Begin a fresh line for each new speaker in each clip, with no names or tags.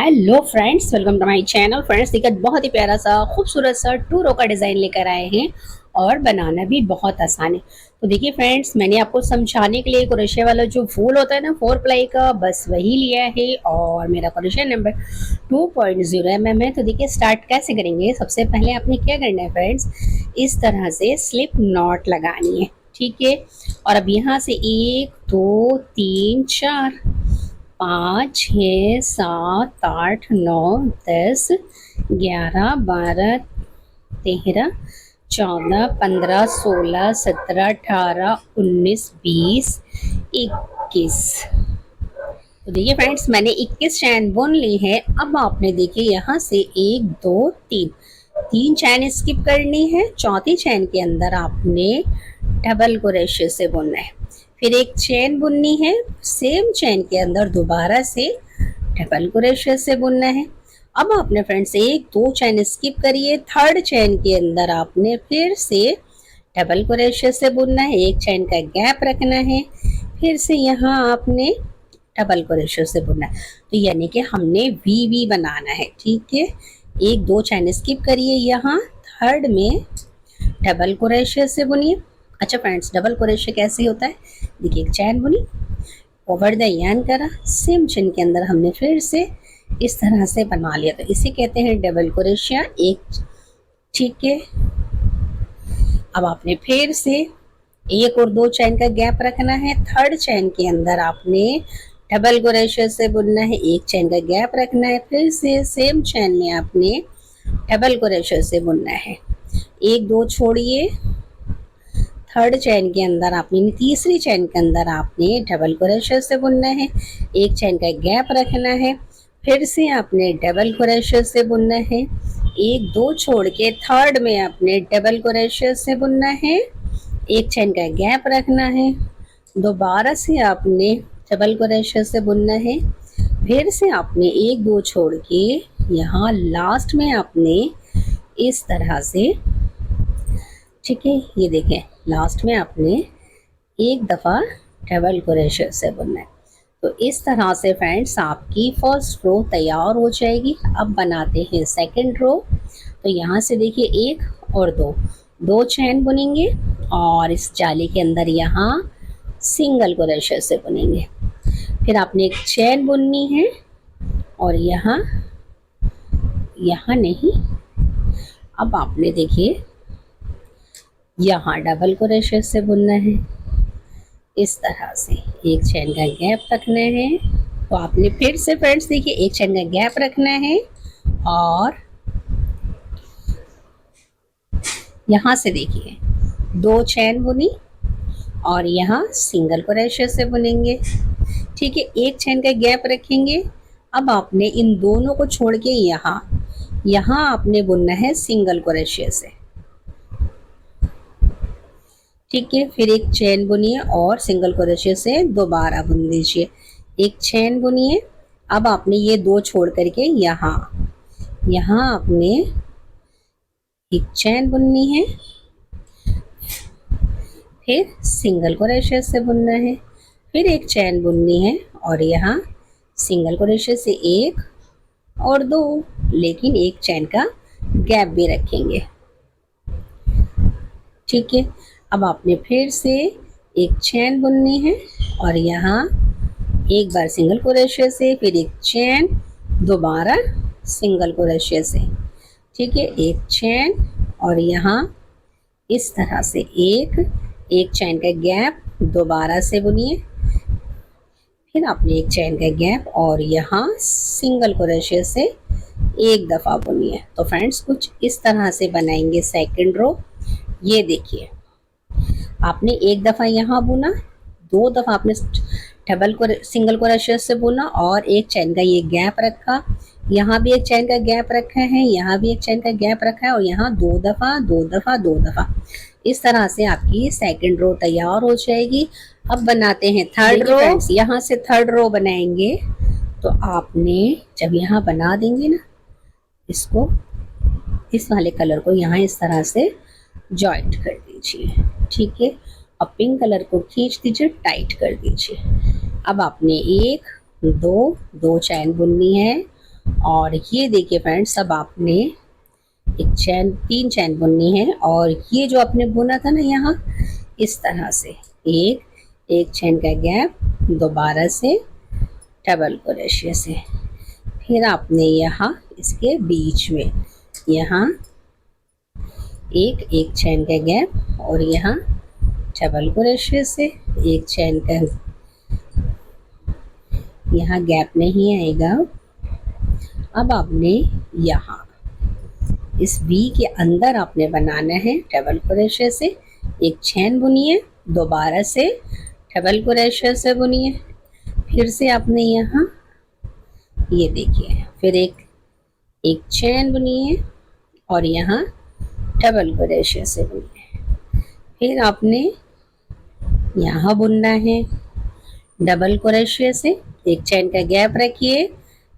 Hello friends, welcome to my channel. Friends, देखिए बहुत ही प्यारा सा खूबसूरत सा 2 रो का डिज़ाइन लेकर आए हैं और बनाना भी बहुत आसान है। तो देखिए फ्रेंड्स, मैंने आपको समझाने के लिए क्रोशे वाला जो फूल होता है ना 4 प्लाई का, बस वही लिया है और मेरा क्रोशे नंबर 2.0 है। तो देखिए स्टार्ट कैसे करेंगे। सबसे पहले आपने क्या करना है फ्रेंड्स, इस तरह से स्लिप नॉट लगानी है, ठीक है। और अब यहाँ से 1 2 3 4 5 6 7 8 9 10 11 12 13 14 15 16 17 18 19 20 21। तो देखिए फ्रेंड्स, मैंने 21 चैन बुन ली है। अब आपने देखिए यहाँ से 1 2 3 चैन स्किप करनी है। चौथी चैन के अंदर आपने डबल क्रोशे से बुनना है। फिर एक चैन बुननी है, सेम चैन के अंदर दोबारा से डबल क्रोशे से बुनना है। अब आपने फ्रेंड्स 1 2 चैन स्किप करिए। थर्ड चैन के अंदर आपने फिर से डबल क्रोशे से बुनना है। एक चैन का गैप रखना है, फिर से यहाँ आपने डबल क्रोशे से बुनना है। तो यानी कि हमने वी बनाना है, ठीक है। 1 2 चैन स्किप करिए, यहाँ थर्ड में डबल क्रोशे से बुनिए। अच्छा फ्रेंड्स, डबल क्रोशे कैसे होता है, देखिए एक चैन बुनी, ओवर द यार्न करा, सेम चेन के अंदर हमने फिर से इस तरह से बना लिया, तो इसे कहते हैं डबल क्रोशिया एक, ठीक है। अब आपने फिर से 1 और 2 चैन का गैप रखना है। थर्ड चैन के अंदर आपने डबल क्रोशिया से बुनना है, एक चैन का गैप रखना है, फिर से सेम चैन में आपने डबल क्रोशिया से बुनना है। 1 2 छोड़िए, थर्ड चैन के अंदर आपने तीसरी चैन के अंदर आपने डबल क्रोशे से बुनना है। एक चैन का गैप रखना है, फिर से आपने डबल क्रोशे से बुनना है। 1 2 छोड़ के थर्ड में आपने डबल क्रोशे से बुनना है, एक चैन का गैप रखना है, दोबारा से आपने डबल क्रोशे से बुनना है। फिर से आपने 1 2 छोड़ के यहाँ लास्ट में आपने इस तरह से, ठीक है, ये देखें लास्ट में आपने एक दफ़ा डबल क्रोशे से बुनना है। तो इस तरह से फ्रेंड्स आपकी फर्स्ट रो तैयार हो जाएगी। अब बनाते हैं सेकंड रो। तो यहाँ से देखिए 1 और 2 चैन बुनेंगे और इस जाली के अंदर यहाँ सिंगल क्रोशे से बुनेंगे। फिर आपने एक चैन बुननी है और यहाँ नहीं, अब आपने देखिए यहाँ डबल क्रोशे से बुनना है। इस तरह से एक चैन का गैप रखना है। तो आपने फिर से फ्रेंड्स देखिए एक चैन का गैप रखना है और यहाँ से देखिए 2 चैन बुनी और यहाँ सिंगल क्रोशे से बुनेंगे, ठीक है। एक चैन का गैप रखेंगे। अब आपने इन दोनों को छोड़ के यहाँ आपने बुनना है सिंगल क्रोशे से, ठीक है। फिर एक चैन बुनिए और सिंगल क्रोशे से दोबारा बुन दीजिए। एक चैन बुनिए। अब आपने ये 2 छोड़ करके यहाँ आपने एक चैन बुननी है, फिर सिंगल क्रोशे से बुनना है, फिर एक चैन बुननी है और यहाँ सिंगल क्रोशे से 1 और 2, लेकिन एक चैन का गैप भी रखेंगे, ठीक है। अब आपने फिर से एक चैन बुननी है और यहाँ एक बार सिंगल क्रोशे से, फिर एक चैन, दोबारा सिंगल क्रोशे से, ठीक है। एक चैन और यहाँ इस तरह से एक चैन का गैप, दोबारा से बुनिए। फिर आपने एक चैन का गैप और यहाँ सिंगल क्रोशे से एक दफ़ा बुनिए। तो फ्रेंड्स कुछ इस तरह से बनाएंगे सेकंड रो। ये देखिए आपने एक दफ़ा यहाँ बुना, 2 दफ़ा आपने सिंगल क्रोशे से बुना और एक चैन का ये गैप रखा, यहाँ भी एक चैन का गैप रखा है, यहाँ भी एक चैन का गैप रखा है और यहाँ 2 दफ़ा 2 दफ़ा 2 दफ़ा। इस तरह से आपकी सेकंड रो तैयार हो जाएगी। अब बनाते हैं थर्ड रो। यहाँ से थर्ड रो बनाएंगे। तो आपने जब यहाँ बना देंगे ना, इसको, इस वाले कलर को यहाँ इस तरह से जॉइंट कर दीजिए, ठीक है। और पिंक कलर को खींच दीजिए, टाइट कर दीजिए। अब आपने 1 2 चैन बुननी है और ये देखिए फ्रेंड्स, अब आपने एक चैन, 3 चैन बुननी है। और ये जो आपने बुना था ना यहाँ, इस तरह से एक चैन का गैप, दोबारा से डबल क्रोशे से, फिर आपने यहाँ इसके बीच में यहाँ एक चैन का गैप, और यहाँ डबल क्रोशे से एक चैन का, यहाँ गैप नहीं आएगा। अब आपने यहाँ इस वी के अंदर आपने बनाना है डबल क्रोशे से, एक चैन बुनिए, दोबारा से डबल क्रोशे से बुनिए, फिर से आपने यहाँ ये देखिए, फिर एक चैन बुनिए और यहाँ डबल क्रोशे से बुनिए, फिर आपने यहाँ बुनना है डबल क्रोशे से, एक चैन का गैप रखिए,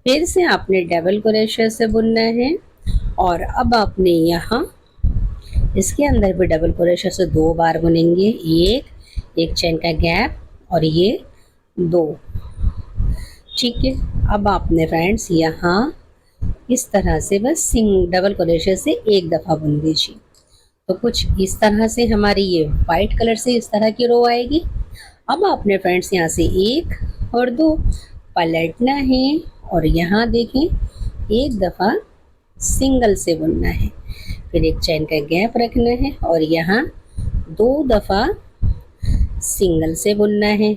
फिर से आपने डबल क्रोशे से बुनना है। और अब आपने यहाँ इसके अंदर भी डबल क्रोशे से 2 बार बुनेंगे, एक चैन का गैप और ये 2। ठीक है, अब आपने फ्रेंड्स यहाँ इस तरह से बस डबल क्रोशे से एक दफ़ा बुन दीजिए। तो कुछ इस तरह से हमारी ये वाइट कलर से इस तरह की रो आएगी। अब आपने फ्रेंड्स यहाँ से 1 और 2 पलटना है और यहाँ देखें एक दफ़ा सिंगल से बुनना है, फिर एक चैन का गैप रखना है और यहाँ 2 दफ़ा सिंगल से बुनना है।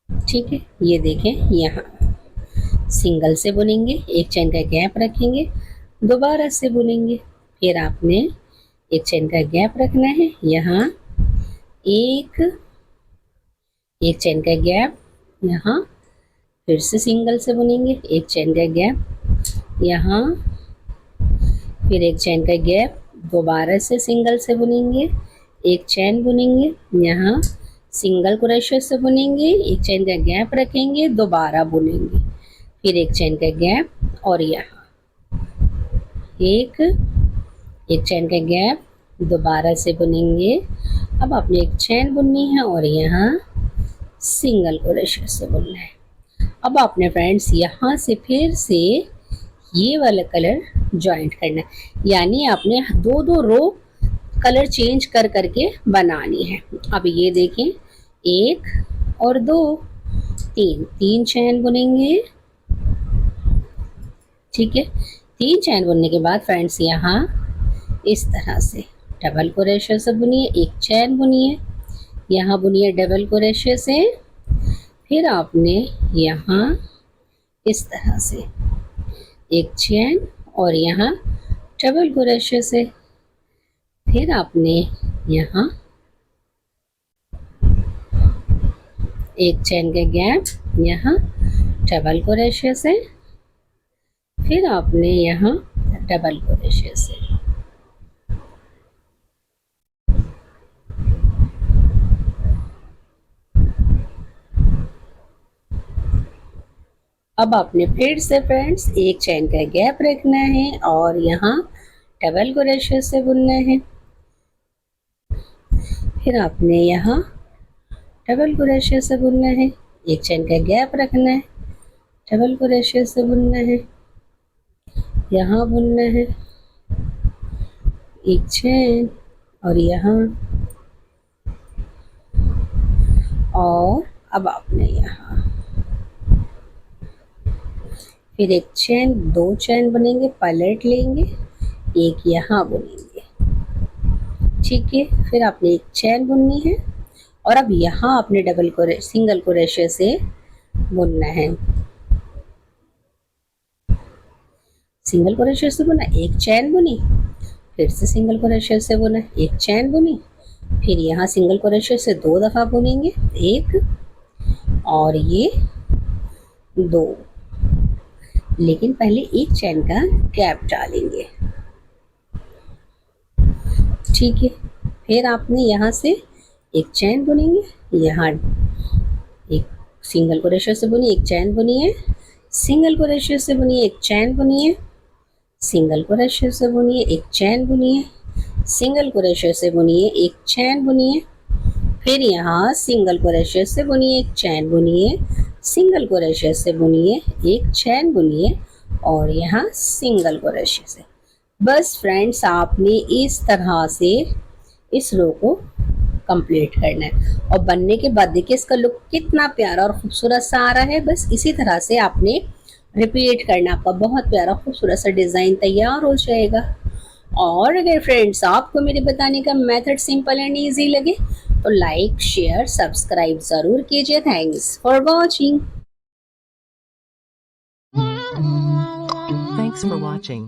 ठीक है, ये देखें यहाँ सिंगल से बुनेंगे, एक चैन का गैप रखेंगे, दोबारा से बुनेंगे, फिर आपने एक चैन का गैप रखना है, यहाँ एक चैन का गैप, यहाँ फिर से सिंगल से बुनेंगे, एक चैन का गैप, यहाँ फिर एक चैन का गैप, दोबारा से सिंगल से बुनेंगे, एक चैन बुनेंगे, यहाँ सिंगल क्रोशे से बुनेंगे, एक चैन का गैप रखेंगे, दोबारा बुनेंगे, फिर एक चैन का गैप और यहाँ एक चैन का गैप, दोबारा से बुनेंगे। अब आपने एक चैन बुननी है और यहाँ सिंगल क्रोशे से बुनना है। अब आपने फ्रेंड्स यहाँ से फिर से ये वाला कलर जॉइंट करना है, यानी आपने 2 रो कलर चेंज कर करके बनानी है। अब ये देखें 1 और 2, 3 चैन बुनेंगे। ठीक है, 3 चैन बुनने के बाद फ्रेंड्स यहाँ इस तरह से डबल क्रोशे से बुनिए, एक चैन बुनिए, यहाँ बुनिए डबल क्रोशे से, फिर आपने यहाँ इस तरह से एक चैन और यहाँ डबल क्रोशे से, फिर आपने यहाँ एक चैन का गैप, यहाँ डबल क्रोशे से, फिर आपने यहाँ डबल क्रोशे से। अब आपने फिर से फ्रेंड्स एक चैन का गैप रखना है और यहाँ डबल क्रोशे से बुनना है, फिर आपने यहाँ डबल क्रोशे से बुनना है, एक चैन का गैप रखना है, डबल क्रोशे से बुनना है, यहाँ बुनना है, एक चैन और यहाँ, और अब आपने यहाँ फिर एक चैन, 2 चैन बनेंगे, पलट लेंगे, एक यहाँ बुनेंगे। ठीक है, फिर आपने एक चैन बुननी है और अब यहाँ आपने सिंगल क्रोशे से बुनना है। सिंगल क्रोशे से बुना, एक चैन बुनी, फिर से सिंगल क्रोशे से बुना, एक चैन बुनी, फिर यहाँ सिंगल क्रोशे से 2 दफ़ा बुनेंगे, एक और ये 2, लेकिन पहले एक चैन का गैप डालेंगे। ठीक है, फिर आपने यहाँ से एक चैन बुनेंगे, यहाँ एक सिंगल क्रोशे से बुनिए, एक चैन बुनिए, सिंगल क्रोशे से बुनिए, एक चैन बुनिए, सिंगल क्रोशे से बुनिए, एक चैन बुनिए, सिंगल क्रोशे से बुनिए, एक चैन बुनिए, फिर यहाँ सिंगल क्रोशे से बुनिए, एक चैन बुनिए, सिंगल क्रोशे से बुनिए, एक चैन बुनिए और यहाँ सिंगल क्रोशे से। बस फ्रेंड्स आपने इस तरह से इस रो को कंप्लीट करना है और बनने के बाद देखिए इसका लुक कितना प्यारा और खूबसूरत सा आ रहा है। बस इसी तरह से आपने रिपीट करना, आपका बहुत प्यारा खूबसूरत सा डिज़ाइन तैयार हो जाएगा। और अगर फ्रेंड्स आपको मेरे बताने का मेथड सिंपल एंड इजी लगे तो लाइक शेयर सब्सक्राइब ज़रूर कीजिए। Thanks for watching.
Thanks for watching.